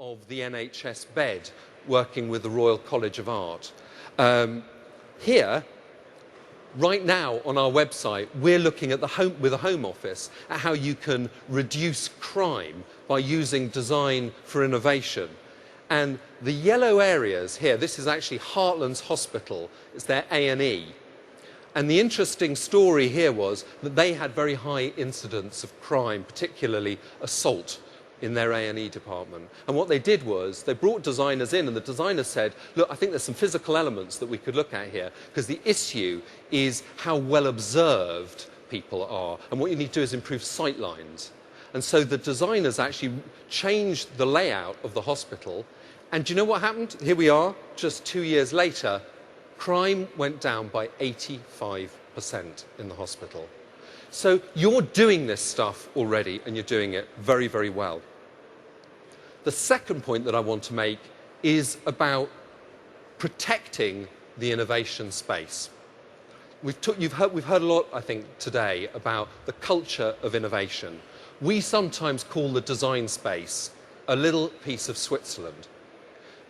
of the NHS bed working with the Royal College of Art. Here, right now on our website, we're looking at with the Home Office at how you can reduce crime by using design for innovation. And the yellow areas here, this is actually Heartlands Hospital, it's their A&E. And the interesting story here was that they had very high incidence of crime, particularly assault, in their A&E department. And what they did was they brought designers in, and the designers said, look, I think there's some physical elements that we could look at here, because the issue is how well observed people are. And what you need to do is improve sight lines. And so the designers actually changed the layout of the hospital. And do you know what happened? Here we are, just 2 years later, crime went down by 85% in the hospital. So you're doing this stuff already, and you're doing it very, very well. The second point that I want to make is about protecting the innovation space. We've heard a lot, I think, today about the culture of innovation. We sometimes call the design space a little piece of Switzerland,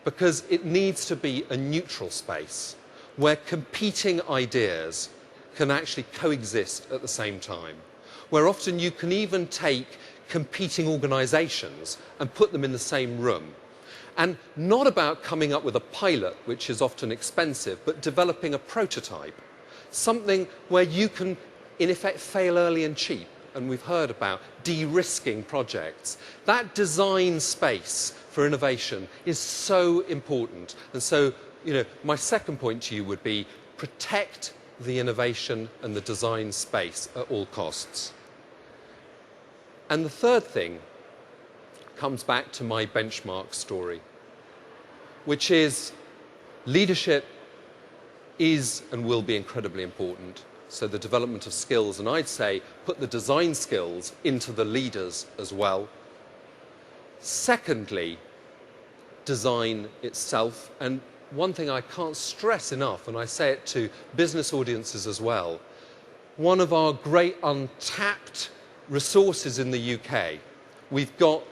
because it needs to be a neutral space where competing ideas can actually coexist at the same time, where often you can even take competing organisations and put them in the same room. And not about coming up with a pilot, which is often expensive, but developing a prototype, something where you can, in effect, fail early and cheap. And we've heard about de-risking projects. That design space for innovation is so important. And so, my second point to you would be protect the innovation and the design space at all costs. And the third thing comes back to my benchmark story, which is leadership is and will be incredibly important. So the development of skills, and I'd say put the design skills into the leaders as well. Secondly, design itself. And one thing I can't stress enough, and I say it to business audiences as well, one of our great untapped resources in the UK, we've got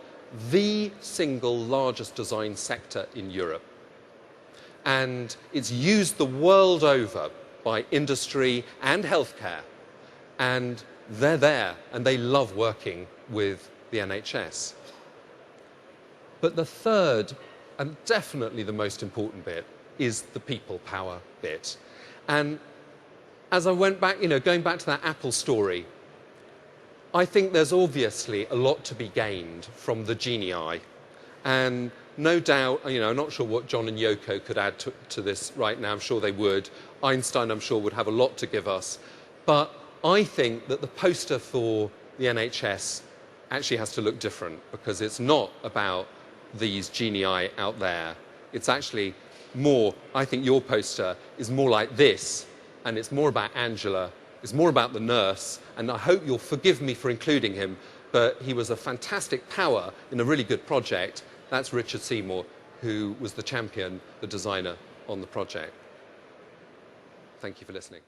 the single largest design sector in Europe. And it's used the world over by industry and healthcare. And they're there, and they love working with the NHS. But the third, and definitely the most important bit, is the people power bit. And as I went back, going back to that Apple story, I think there's obviously a lot to be gained from the Genie Eye. And no doubt, I'm not sure what John and Yoko could add to this right now. I'm sure they would. Einstein, I'm sure, would have a lot to give us. But I think that the poster for the NHS actually has to look different, because it's not about these Genie Eye out there. It's actually more, I think your poster is more like this, and it's more about Angela, it's more about the nurse, and I hope you'll forgive me for including him, but he was a fantastic power in a really good project. That's Richard Seymour, who was the champion, the designer on the project. Thank you for listening.